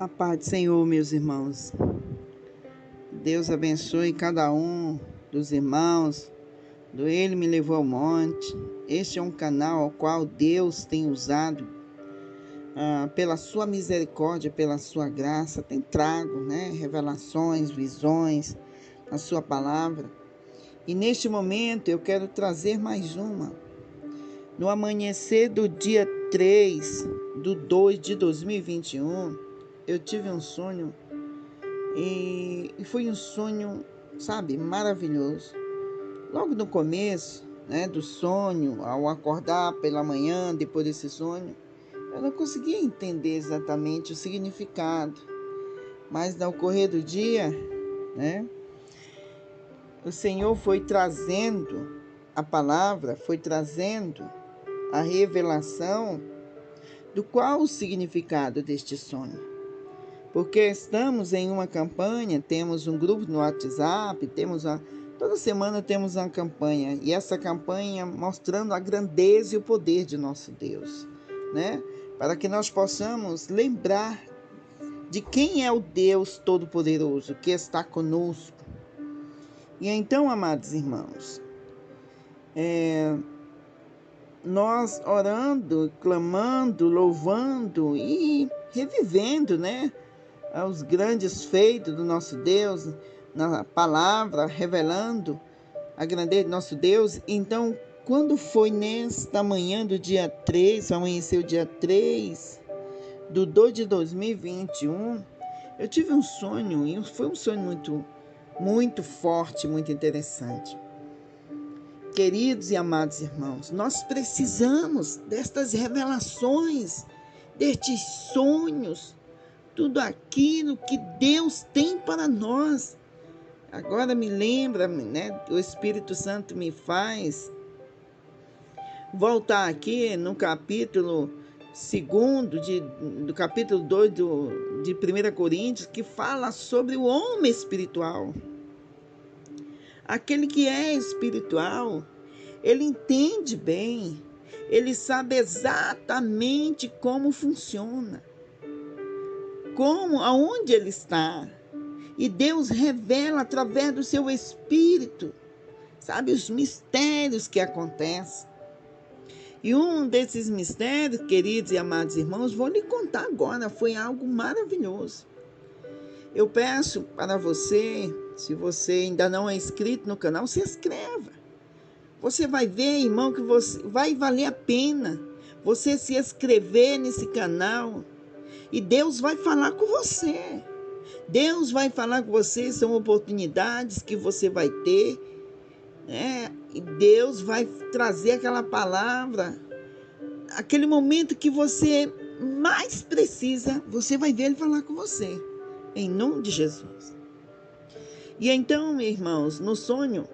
A paz do Senhor, meus irmãos. Deus abençoe cada um dos irmãos do Ele Me Levou ao Monte. Este é um canal ao qual Deus tem usado pela sua misericórdia, pela sua graça, tem trago revelações, visões, a sua palavra. E neste momento eu quero trazer mais uma. No amanhecer do dia 3/2 de 2021, eu tive um sonho e foi um sonho, maravilhoso. Logo no começo, do sonho, ao acordar pela manhã, depois desse sonho, eu não conseguia entender exatamente o significado. Mas no correr do dia, o Senhor foi trazendo a palavra, foi trazendo a revelação do qual o significado deste sonho. Porque estamos em uma campanha, temos um grupo no WhatsApp, toda semana temos uma campanha, e essa campanha mostrando a grandeza e o poder de nosso Deus, para que nós possamos lembrar de quem é o Deus Todo-Poderoso que está conosco. E então, amados irmãos, nós orando, clamando, louvando e revivendo, os grandes feitos do nosso Deus, na palavra, revelando a grandeza do nosso Deus. Então, quando foi nesta manhã do dia 3, amanheceu o dia 3/2 de 2021, eu tive um sonho, e foi um sonho muito, muito forte, muito interessante. Queridos e amados irmãos, nós precisamos destas revelações, destes sonhos, tudo aquilo que Deus tem para nós. Agora me lembra, o Espírito Santo me faz voltar aqui no capítulo 2 do capítulo 2 de 1 Coríntios, que fala sobre o homem espiritual. Aquele que é espiritual, ele entende bem, ele sabe exatamente como funciona, aonde ele está. E Deus revela através do seu Espírito, os mistérios que acontecem. E um desses mistérios, queridos e amados irmãos, vou lhe contar agora, foi algo maravilhoso. Eu peço para você, se você ainda não é inscrito no canal, se inscreva. Você vai ver, irmão, que vai valer a pena você se inscrever nesse canal. E Deus vai falar com você. Deus vai falar com você, são oportunidades que você vai ter. E Deus vai trazer aquela palavra, aquele momento que você mais precisa, você vai ver Ele falar com você. Em nome de Jesus. E então, irmãos, no sonho,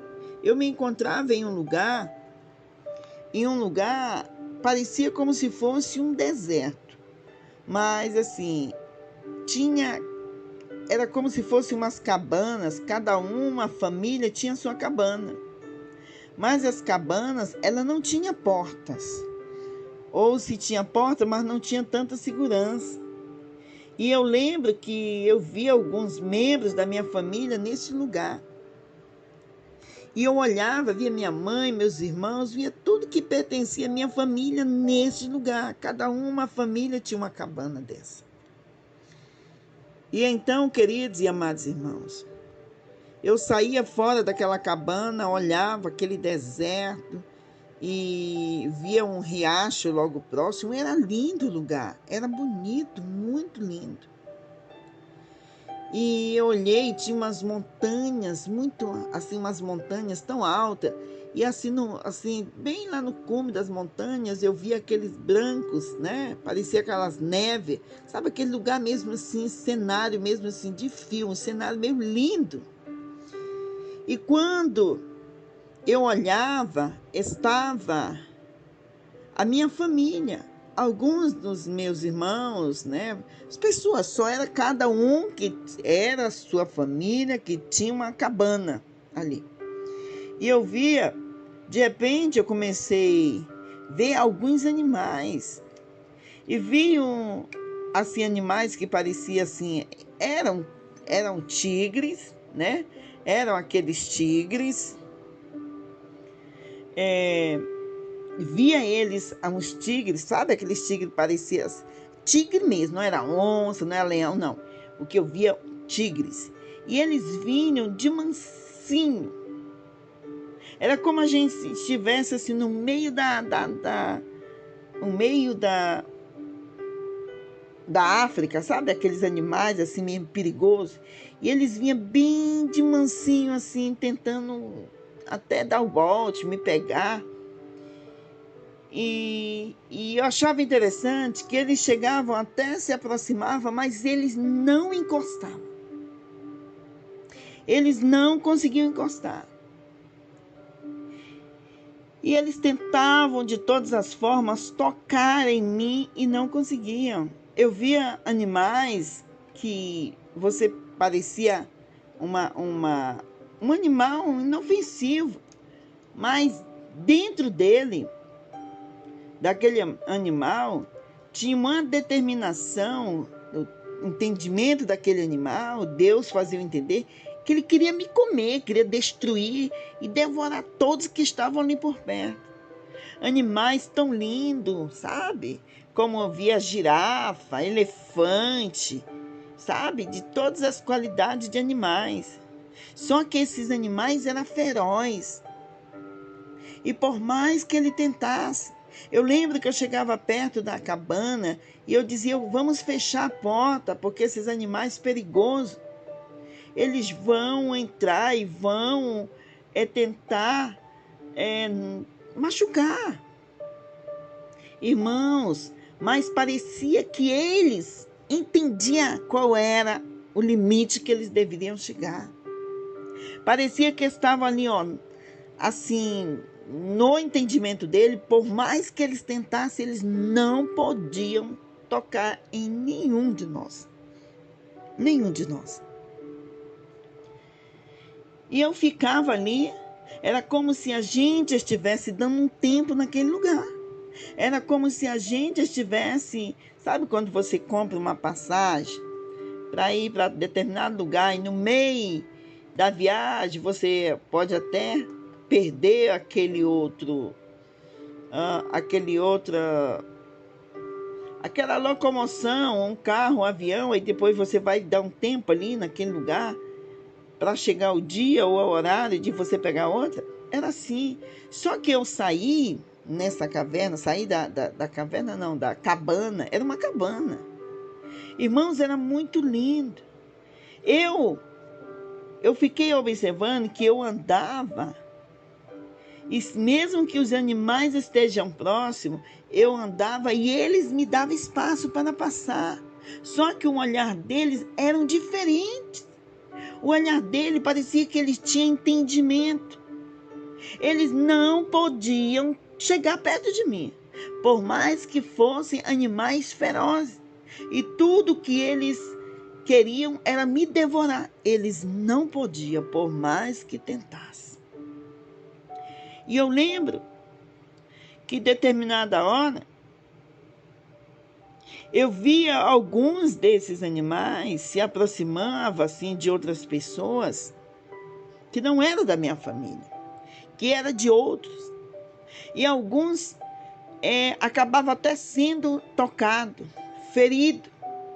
eu me encontrava em um lugar, parecia como se fosse um deserto. Mas assim, era como se fossem umas cabanas, cada uma família tinha sua cabana. Mas as cabanas, ela não tinha portas. Ou se tinha porta, mas não tinha tanta segurança. E eu lembro que eu vi alguns membros da minha família nesse lugar. E eu olhava, via minha mãe, meus irmãos, via tudo que pertencia à minha família nesse lugar. Cada uma família tinha uma cabana dessa. E então, queridos e amados irmãos, eu saía fora daquela cabana, olhava aquele deserto e via um riacho logo próximo. Era lindo o lugar, era bonito, muito lindo. E eu olhei, tinha umas montanhas, umas montanhas tão altas. E assim, bem lá no cume das montanhas, eu via aqueles brancos, parecia aquelas neves. Sabe aquele lugar mesmo assim, cenário mesmo assim de filme, um cenário meio lindo. E quando eu olhava, estava a minha família, alguns dos meus irmãos, as pessoas, só era cada um que era a sua família, que tinha uma cabana ali. E eu via, de repente eu comecei a ver alguns animais. E vi assim, animais que pareciam assim, eram tigres, né? Eram aqueles tigres. Via eles, uns tigres, sabe? Aqueles tigres pareciam tigre mesmo, não era onça, não era leão, não. O que eu via, tigres. E eles vinham de mansinho. Era como a gente estivesse assim no meio no meio da África, sabe? Aqueles animais assim meio perigosos. E eles vinham bem de mansinho assim, tentando até dar o bote, me pegar. E eu achava interessante que eles chegavam até se aproximavam, mas eles não encostavam. Eles não conseguiam encostar. E eles tentavam de todas as formas tocar em mim e não conseguiam. Eu via animais que você parecia um animal inofensivo, mas dentro dele, daquele animal, tinha uma determinação, o entendimento daquele animal. Deus fazia eu entender que ele queria me comer, queria destruir e devorar todos que estavam ali por perto. Animais tão lindos, sabe? Como eu via girafa, elefante, sabe? De todas as qualidades de animais. Só que esses animais eram ferozes. E por mais que ele tentasse, eu lembro que eu chegava perto da cabana e eu dizia, vamos fechar a porta, porque esses animais perigosos, eles vão entrar e vão tentar machucar. Irmãos, mas parecia que eles entendiam qual era o limite que eles deveriam chegar. Parecia que estavam ali, ó, assim, no entendimento dele, por mais que eles tentassem, eles não podiam tocar em nenhum de nós. Nenhum de nós. E eu ficava ali, era como se a gente estivesse dando um tempo naquele lugar. Era como se a gente estivesse, sabe quando você compra uma passagem para ir para determinado lugar e no meio da viagem você pode até perder aquela locomoção, um carro, um avião, e depois você vai dar um tempo ali naquele lugar para chegar o dia ou o horário de você pegar outra. Era assim. Só que eu saí nessa caverna, saí da caverna não, da cabana, era uma cabana. Irmãos, era muito lindo. Eu fiquei observando que eu andava, e mesmo que os animais estejam próximos, eu andava e eles me davam espaço para passar. Só que o olhar deles era diferente. O olhar dele parecia que eles tinham entendimento. Eles não podiam chegar perto de mim, por mais que fossem animais ferozes. E tudo que eles queriam era me devorar. Eles não podiam, por mais que tentassem. E eu lembro que determinada hora, eu via alguns desses animais se aproximavam assim de outras pessoas que não eram da minha família, que eram de outros. E alguns acabavam até sendo tocados, feridos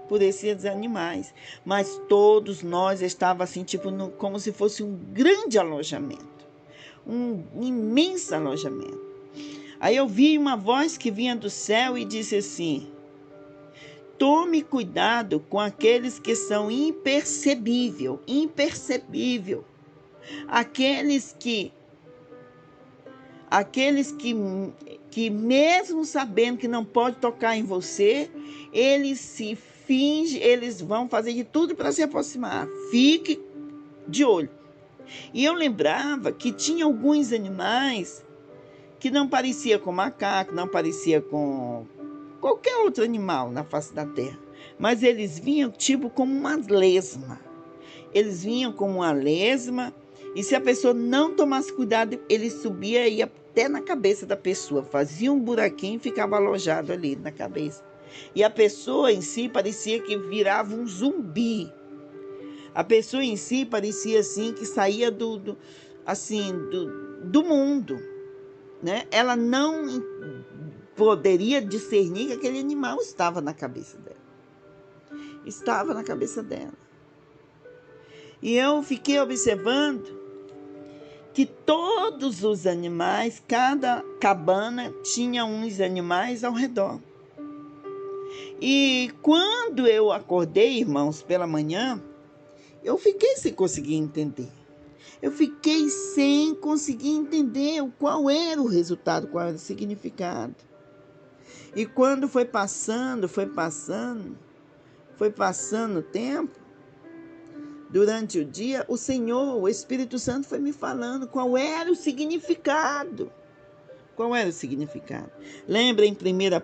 por esses animais. Mas todos nós estávamos assim, tipo, como se fosse um grande alojamento, um imenso alojamento. Aí eu vi uma voz que vinha do céu e disse assim: tome cuidado com aqueles que são impercebível. Aqueles que mesmo sabendo que não pode tocar em você, eles se fingem, eles vão fazer de tudo para se aproximar. Fique de olho. E eu lembrava que tinha alguns animais que não parecia com macaco, não parecia com qualquer outro animal na face da terra, mas eles vinham tipo como uma lesma. Eles vinham como uma lesma, e se a pessoa não tomasse cuidado, ele subia e ia até na cabeça da pessoa, fazia um buraquinho e ficava alojado ali na cabeça. E a pessoa em si parecia que virava um zumbi. A pessoa em si parecia assim que saía do mundo, né? Ela não poderia discernir que aquele animal estava na cabeça dela. Estava na cabeça dela. E eu fiquei observando que todos os animais, cada cabana tinha uns animais ao redor. E quando eu acordei, irmãos, pela manhã, eu fiquei sem conseguir entender. Eu fiquei sem conseguir entender qual era o resultado, qual era o significado. E quando foi passando o tempo, durante o dia, o Senhor, o Espírito Santo foi me falando qual era o significado. Qual era o significado? Lembra em 1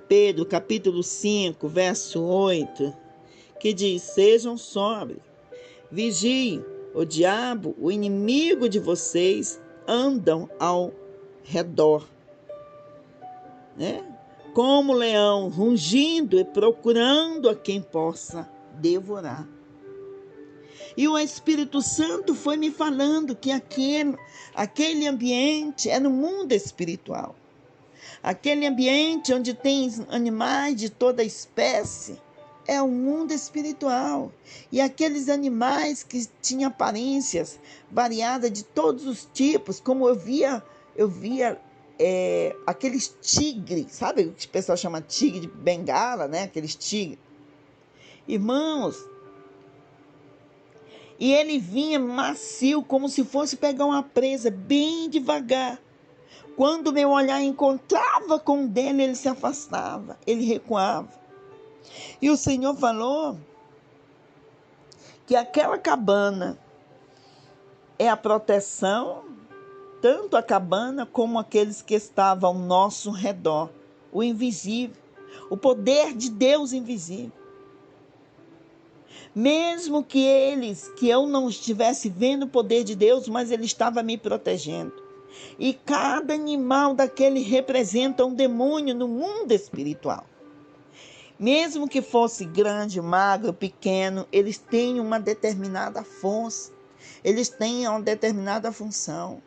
Pedro, capítulo 5, verso 8, que diz: sejam sóbrios, vigiem, o diabo, o inimigo de vocês, andam ao redor, né? Como leão, rugindo e procurando a quem possa devorar. E o Espírito Santo foi me falando que aquele ambiente é no mundo espiritual. Aquele ambiente onde tem animais de toda espécie é o mundo espiritual. E aqueles animais que tinham aparências variadas de todos os tipos, como eu via aqueles tigres, sabe o que o pessoal chama tigre de bengala, né? Aqueles tigres. Irmãos, e ele vinha macio, como se fosse pegar uma presa, bem devagar. Quando meu olhar encontrava com o dele, ele se afastava, ele recuava. E o Senhor falou que aquela cabana é a proteção, tanto a cabana como aqueles que estavam ao nosso redor, o invisível, o poder de Deus invisível. Mesmo que eu não estivesse vendo o poder de Deus, mas ele estava me protegendo. E cada animal daquele representa um demônio no mundo espiritual. Mesmo que fosse grande, magro, pequeno, eles têm uma determinada força, eles têm uma determinada função.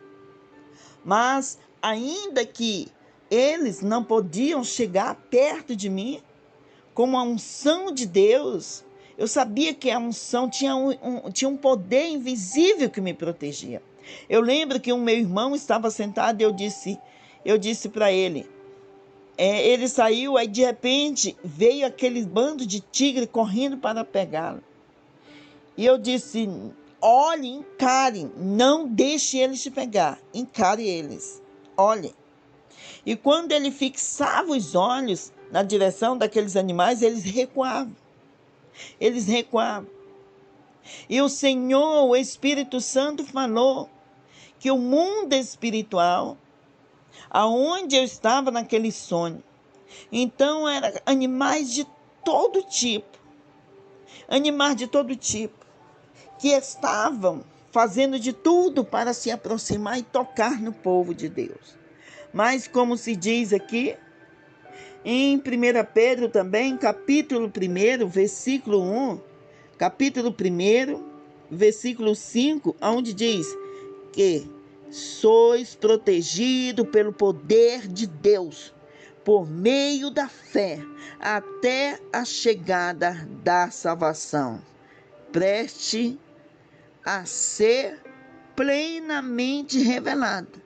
Mas ainda que eles não podiam chegar perto de mim, como a unção de Deus, eu sabia que a unção tinha um poder invisível que me protegia. Eu lembro que meu irmão estava sentado e eu disse para ele, ele saiu, aí de repente veio aquele bando de tigre correndo para pegá-lo. E eu disse, olhe, encare, não deixe eles te pegar, encare eles, olhe. E quando ele fixava os olhos na direção daqueles animais, eles recuavam. Eles recuavam. E o Senhor, o Espírito Santo, falou que o mundo espiritual, aonde eu estava naquele sonho, então eram animais de todo tipo, que estavam fazendo de tudo para se aproximar e tocar no povo de Deus. Mas como se diz aqui, em 1 Pedro também, capítulo 1, versículo 1, capítulo 1, versículo 5, onde diz que sois protegidos pelo poder de Deus, por meio da fé, até a chegada da salvação, preste a ser plenamente revelada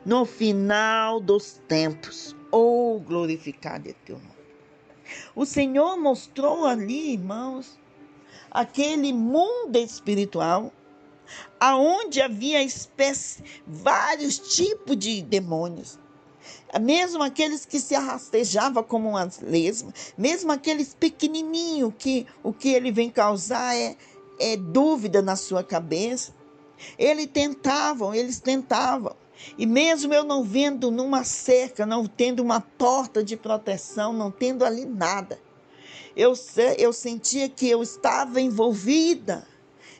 no final dos tempos. Oh, glorificado é teu nome. O Senhor mostrou ali, irmãos, aquele mundo espiritual, aonde havia vários tipos de demônios. Mesmo aqueles que se arrastejavam como umas lesmas, mesmo aqueles pequenininhos que o que ele vem causar é dúvida na sua cabeça. Eles tentavam. E mesmo eu não vendo numa cerca, não tendo uma porta de proteção, não tendo ali nada, eu sentia que eu estava envolvida,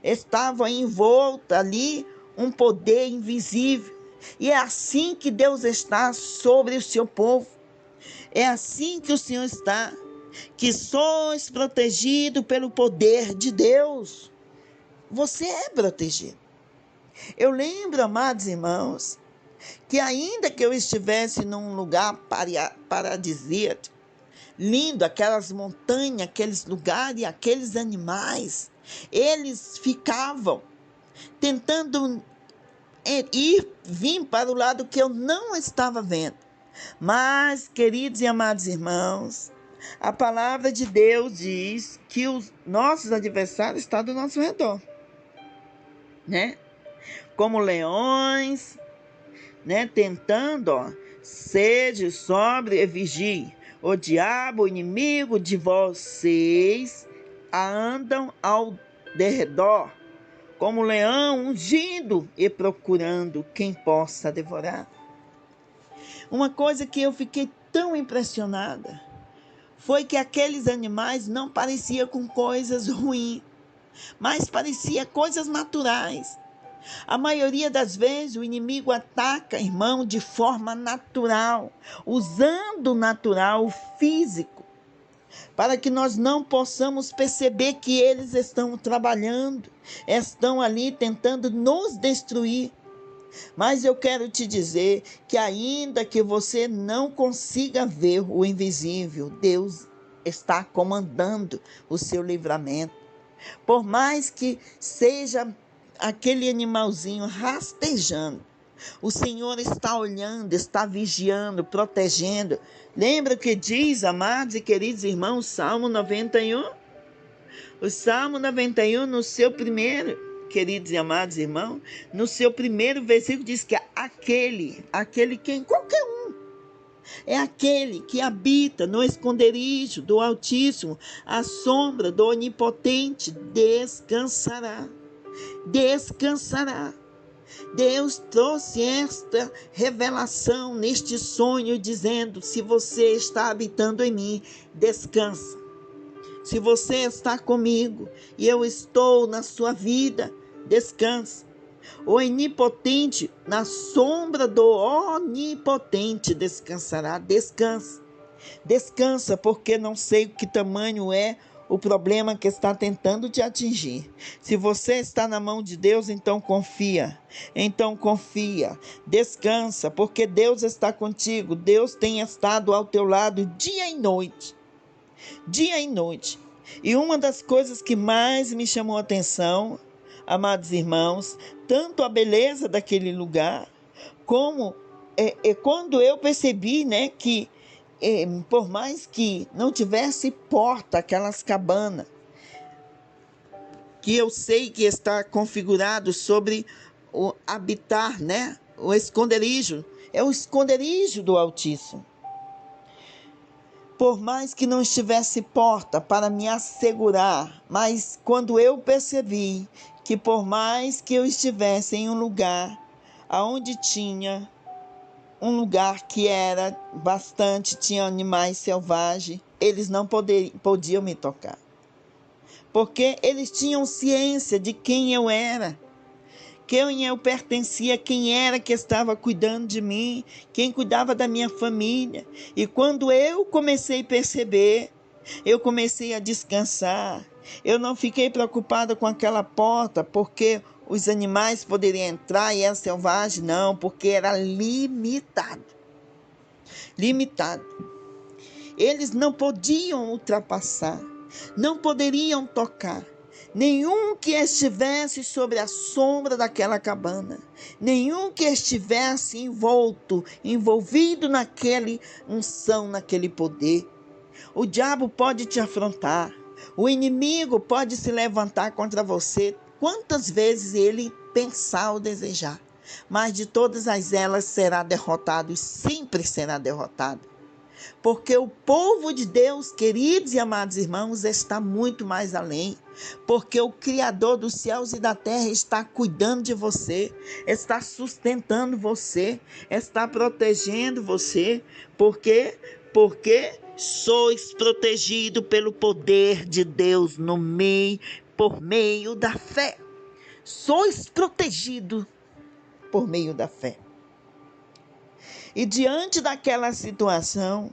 estava envolta ali um poder invisível. E é assim que Deus está sobre o seu povo. É assim que o Senhor está. que sois protegido pelo poder de Deus. Você é protegido. Eu lembro, amados irmãos, que ainda que eu estivesse num lugar paradisíaco, lindo, aquelas montanhas, aqueles lugares, aqueles animais, eles ficavam tentando vir para o lado que eu não estava vendo. Mas, queridos e amados irmãos, a palavra de Deus diz que os nossos adversários estão do nosso redor, né? Como leões, né? Tentando, sede sobre e vigie. O diabo, o inimigo de vocês, andam ao derredor, como leão ungindo e procurando quem possa devorar. Uma coisa que eu fiquei tão impressionada foi que aqueles animais não pareciam com coisas ruins, mas pareciam coisas naturais. A maioria das vezes o inimigo ataca, irmão, de forma natural, usando o natural, o físico, para que nós não possamos perceber que eles estão trabalhando, estão ali tentando nos destruir. Mas eu quero te dizer que ainda que você não consiga ver o invisível, Deus está comandando o seu livramento. Por mais que seja aquele animalzinho rastejando, o Senhor está olhando, está vigiando, protegendo. Lembra o que diz, amados e queridos irmãos, Salmo 91? O Salmo 91, no seu primeiro, queridos e amados irmãos, no seu primeiro versículo diz que aquele quem? Qualquer um. É aquele que habita no esconderijo do Altíssimo, à sombra do Onipotente, descansará. Descansará. Deus trouxe esta revelação neste sonho, dizendo: se você está habitando em mim, descansa. Se você está comigo e eu estou na sua vida, descansa. O onipotente, na sombra do onipotente, descansará. Descansa. Descansa, porque não sei que tamanho é o problema que está tentando te atingir. Se você está na mão de Deus, então confia. Então confia. Descansa, porque Deus está contigo. Deus tem estado ao teu lado dia e noite. Dia e noite. E uma das coisas que mais me chamou a atenção, amados irmãos, tanto a beleza daquele lugar, como quando eu percebi, né, que por mais que não tivesse porta, aquelas cabanas, que eu sei que está configurado sobre o habitar, né, o esconderijo, é o esconderijo do Altíssimo. Por mais que não estivesse porta para me assegurar, mas quando eu percebi que por mais que eu estivesse em um lugar onde tinha um lugar que era bastante, tinha animais selvagens, eles não podiam me tocar. Porque eles tinham ciência de quem eu era, quem eu pertencia, quem era que estava cuidando de mim, quem cuidava da minha família. E quando eu comecei a perceber, eu comecei a descansar. Eu não fiquei preocupada com aquela porta, porque os animais poderiam entrar e era selvagem, não, porque era limitado. Limitado. Eles não podiam ultrapassar, não poderiam tocar. Nenhum que estivesse sobre a sombra daquela cabana, nenhum que estivesse envolvido naquele unção, naquele poder. O diabo pode te afrontar, o inimigo pode se levantar contra você quantas vezes ele pensar ou desejar, mas de todas elas será derrotado e sempre será derrotado. Porque o povo de Deus, queridos e amados irmãos, está muito mais além. Porque o Criador dos céus e da terra está cuidando de você, está sustentando você, está protegendo você. Por quê? Porque sois protegido pelo poder de Deus por meio da fé. Sois protegido por meio da fé. E diante daquela situação,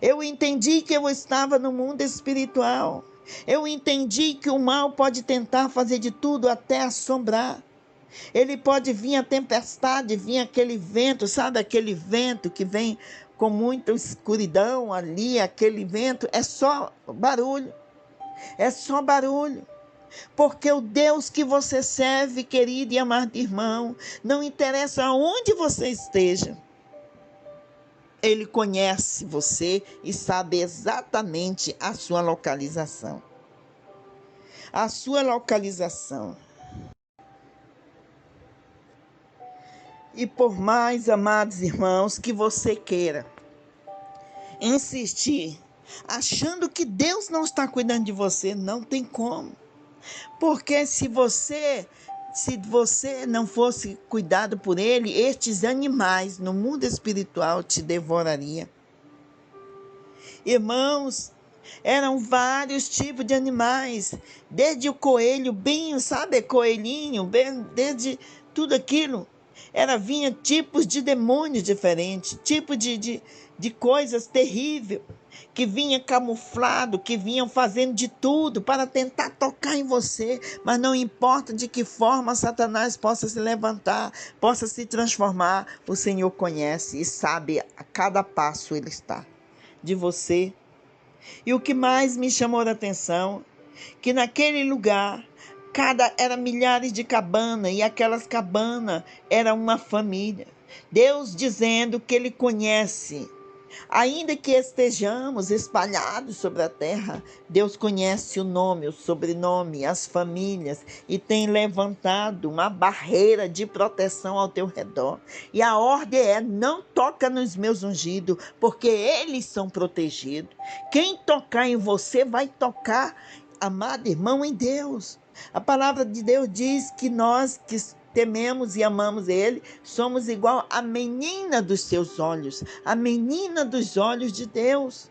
Eu entendi que eu estava no mundo espiritual. Eu entendi que o mal pode tentar fazer de tudo até assombrar. Ele pode vir a tempestade, vir aquele vento, sabe aquele vento que vem com muita escuridão ali, aquele vento, é só barulho, é só barulho. Porque o Deus que você serve, querido e amado irmão, não interessa aonde você esteja, Ele conhece você e sabe exatamente a sua localização. A sua localização. E por mais, amados irmãos, que você queira insistir, achando que Deus não está cuidando de você, não tem como. Porque se você não fosse cuidado por Ele, estes animais no mundo espiritual te devorariam. Irmãos, eram vários tipos de animais, desde o coelho, bem, sabe, coelhinho, bem, desde tudo aquilo. Vinha tipos de demônios diferentes, tipo de coisas terríveis, que vinha camuflado, que vinham fazendo de tudo para tentar tocar em você, mas não importa de que forma Satanás possa se levantar, possa se transformar, o Senhor conhece e sabe a cada passo Ele está de você. E o que mais me chamou a atenção, que naquele lugar, era milhares de cabanas, e aquelas cabanas eram uma família. Deus dizendo que Ele conhece. Ainda que estejamos espalhados sobre a terra, Deus conhece o nome, o sobrenome, as famílias e tem levantado uma barreira de proteção ao teu redor. E a ordem é: não toca nos meus ungidos, porque eles são protegidos. Quem tocar em você vai tocar, amado irmão, em Deus. A palavra de Deus diz que nós que tememos e amamos Ele, somos igual a menina dos seus olhos, a menina dos olhos de Deus.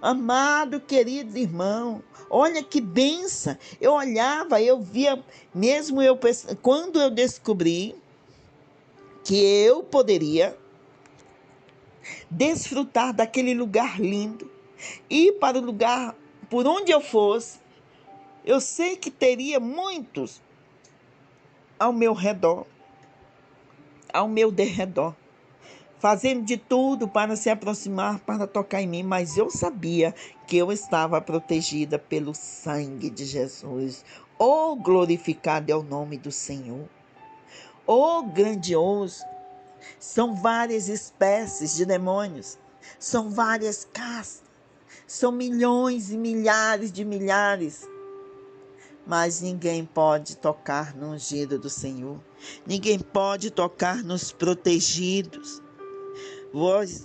Amado, querido irmão, olha que bênção. Eu olhava, eu via, quando eu descobri que eu poderia desfrutar daquele lugar lindo, ir para o lugar por onde eu fosse, eu sei que teria muitos ao meu redor, ao meu derredor, fazendo de tudo para se aproximar, para tocar em mim, mas eu sabia que eu estava protegida pelo sangue de Jesus. Oh, glorificado é o nome do Senhor. Oh, grandioso. São várias espécies de demônios, são várias castas, são milhões e milhares de milhares. Mas ninguém pode tocar no ungido do Senhor. Ninguém pode tocar nos protegidos. Vós,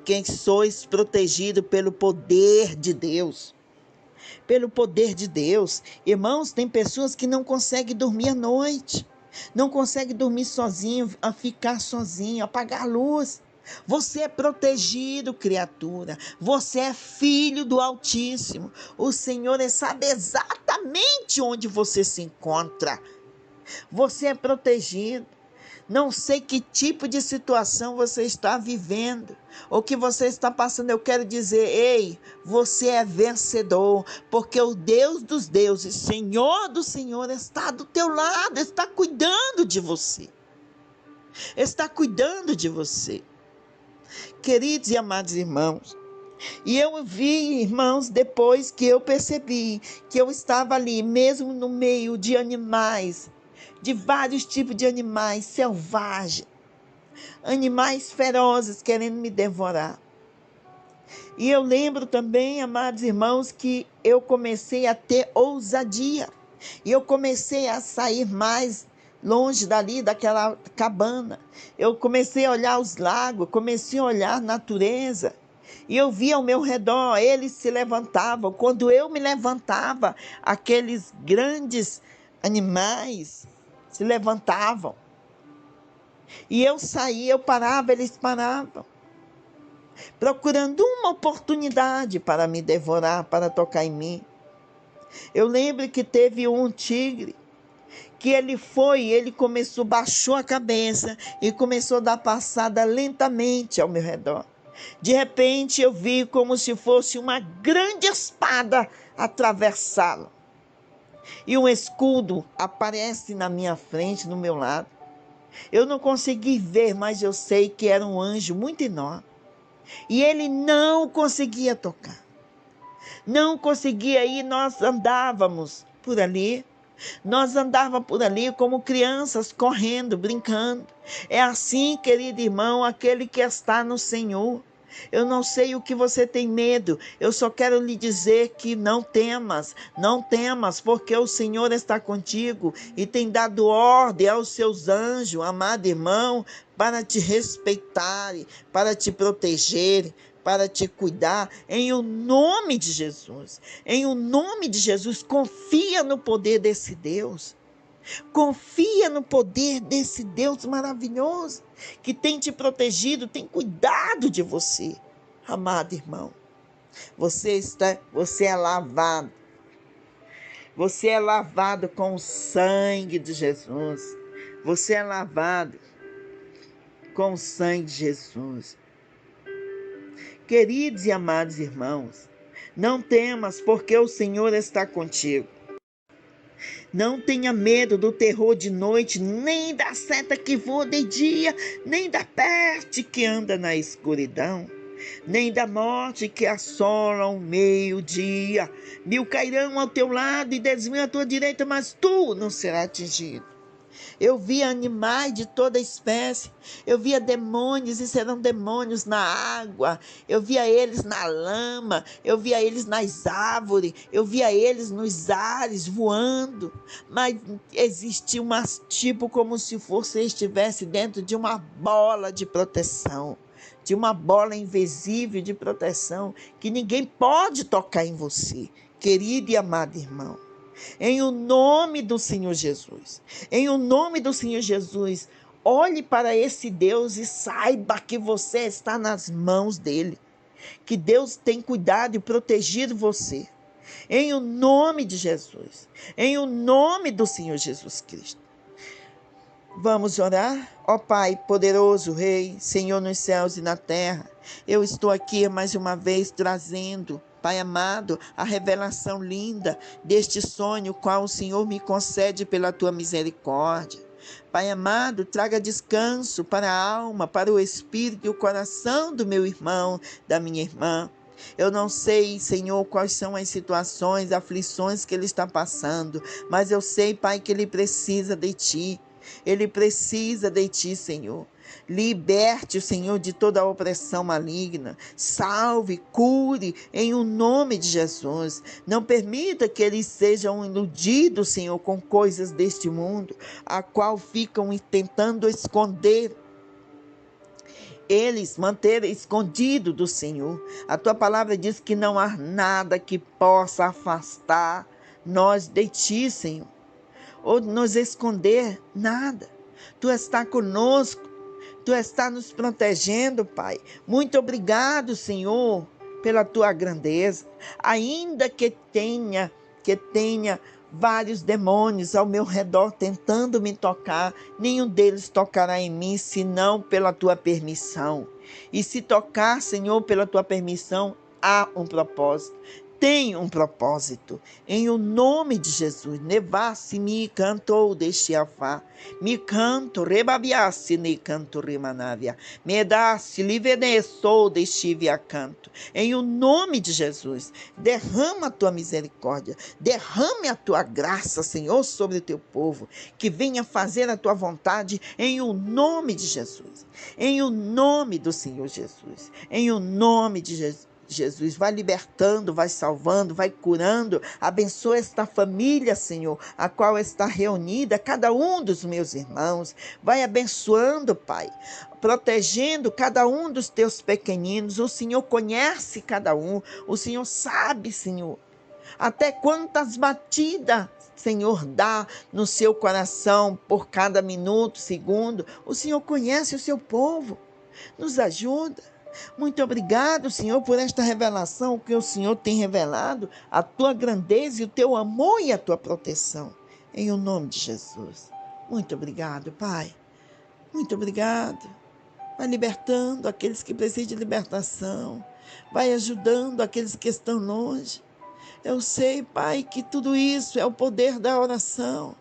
quem sois protegidos pelo poder de Deus. Pelo poder de Deus. Irmãos, tem pessoas que não conseguem dormir à noite. Não conseguem dormir sozinho, a ficar sozinho, apagar a luz. Você é protegido, criatura. Você é filho do Altíssimo. O Senhor sabe exatamente onde você se encontra. Você é protegido. Não sei que tipo de situação você está vivendo, ou que você está passando. Eu quero dizer, ei, você é vencedor, porque o Deus dos deuses, Senhor do Senhor, está do teu lado, está cuidando de você. Está cuidando de você. Queridos e amados irmãos, e eu vi, irmãos, depois que eu percebi que eu estava ali, mesmo no meio de animais, de vários tipos de animais selvagens, animais ferozes querendo me devorar. E eu lembro também, amados irmãos, que eu comecei a ter ousadia. E eu comecei a sair mais longe dali, daquela cabana. Eu comecei a olhar os lagos, comecei a olhar a natureza. E eu via ao meu redor, eles se levantavam. Quando eu me levantava, aqueles grandes animais se levantavam. E eu saía, eu parava, eles paravam, procurando uma oportunidade para me devorar, para tocar em mim. Eu lembro que teve um tigre, que ele começou, baixou a cabeça e começou a dar passada lentamente ao meu redor. De repente eu vi como se fosse uma grande espada atravessá-lo. E um escudo aparece na minha frente, no meu lado. Eu não consegui ver, mas eu sei que era um anjo muito enorme. E ele não conseguia tocar. Não conseguia ir, nós andávamos por ali. Nós andávamos por ali como crianças, correndo, brincando. É assim, querido irmão, aquele que está no Senhor. Eu não sei o que você tem medo, eu só quero lhe dizer que não temas, não temas, porque o Senhor está contigo e tem dado ordem aos seus anjos, amado irmão, para te respeitarem, para te protegerem, para te cuidar, em o nome de Jesus. Em o nome de Jesus, confia no poder desse Deus. Confia no poder desse Deus maravilhoso, que tem te protegido, tem cuidado de você. Amado irmão, você é lavado. Você é lavado com o sangue de Jesus. Você é lavado com o sangue de Jesus. Queridos e amados irmãos, não temas, porque o Senhor está contigo. Não tenha medo do terror de noite, nem da seta que voa de dia, nem da peste que anda na escuridão, nem da morte que assola ao meio-dia. 1000 cairão ao teu lado e 10.000 à tua direita, mas tu não serás atingido. Eu via animais de toda espécie, eu via demônios, e serão demônios na água, eu via eles na lama, eu via eles nas árvores, eu via eles nos ares voando, mas existia tipo como se você estivesse dentro de uma bola de proteção, de uma bola invisível de proteção, que ninguém pode tocar em você, querido e amado irmão. Em o nome do Senhor Jesus, em o nome do Senhor Jesus, olhe para esse Deus e saiba que você está nas mãos dele, que Deus tem cuidado e protegido você. Em o nome de Jesus, em o nome do Senhor Jesus Cristo. Vamos orar? Ó Pai, poderoso Rei, Senhor nos céus e na terra, eu estou aqui mais uma vez trazendo, Pai amado, a revelação linda deste sonho, qual o Senhor me concede pela tua misericórdia. Pai amado, traga descanso para a alma, para o espírito e o coração do meu irmão, da minha irmã. Eu não sei, Senhor, quais são as situações, aflições que ele está passando, mas eu sei, Pai, que ele precisa de ti. Ele precisa de ti, Senhor. Liberte o Senhor de toda a opressão maligna. Salve, cure em o nome de Jesus. Não permita que eles sejam iludidos, Senhor, com coisas deste mundo, a qual ficam tentando esconder. Eles manter escondido do Senhor. A tua palavra diz que não há nada que possa afastar nós de ti, Senhor, ou nos esconder, nada. Tu está conosco, tu está nos protegendo, Pai. Muito obrigado, Senhor, pela tua grandeza. Ainda que tenha vários demônios ao meu redor tentando me tocar, nenhum deles tocará em mim, senão pela tua permissão. E se tocar, Senhor, pela tua permissão, há um propósito. Tem um propósito, em o nome de Jesus. Nevasse me cantou deixe afá, me canto rebabiasse ne canto remanávia, me dasse liveneçou deixe via canto. Em o nome de Jesus, derrama a tua misericórdia, derrame a tua graça, Senhor, sobre o teu povo, que venha fazer a tua vontade, em o nome de Jesus, em o nome do Senhor Jesus, em o nome de Jesus. Jesus, vai libertando, vai salvando, vai curando, abençoa esta família, Senhor, a qual está reunida, cada um dos meus irmãos, vai abençoando, Pai, protegendo cada um dos teus pequeninos, o Senhor conhece cada um, o Senhor sabe, Senhor, até quantas batidas, Senhor, dá no seu coração por cada minuto, segundo, o Senhor conhece o seu povo, nos ajuda. Muito obrigado, Senhor, por esta revelação que o Senhor tem revelado, a tua grandeza e o teu amor e a tua proteção. Em o nome de Jesus. Muito obrigado, Pai. Muito obrigado. Vai libertando aqueles que precisam de libertação. Vai ajudando aqueles que estão longe. Eu sei, Pai, que tudo isso é o poder da oração.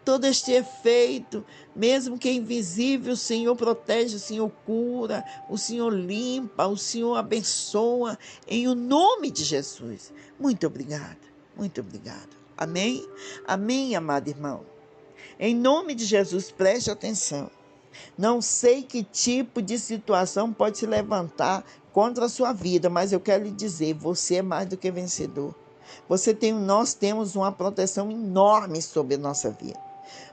Todo este efeito, mesmo que é invisível, o Senhor protege, o Senhor cura, o Senhor limpa, o Senhor abençoa, em o nome de Jesus. Muito obrigada, muito obrigada. Amém? Amém, amado irmão. Em nome de Jesus, preste atenção. Não sei que tipo de situação pode se levantar contra a sua vida, mas eu quero lhe dizer, você é mais do que vencedor. Nós temos uma proteção enorme sobre a nossa vida.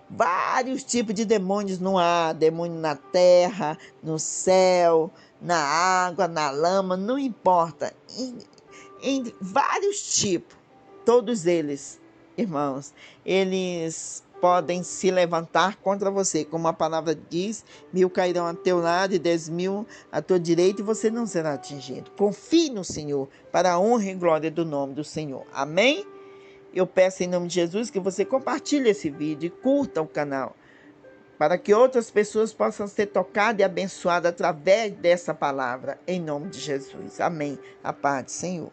Vários tipos de demônios no ar, demônio na terra, no céu, na água, na lama, não importa. Em vários tipos, todos eles, irmãos, eles podem se levantar contra você. Como a palavra diz, 1000 cairão a teu lado e 10.000 à tua direita e você não será atingido. Confie no Senhor para a honra e glória do nome do Senhor. Amém? Eu peço em nome de Jesus que você compartilhe esse vídeo e curta o canal, para que outras pessoas possam ser tocadas e abençoadas através dessa palavra, em nome de Jesus. Amém. A paz do Senhor.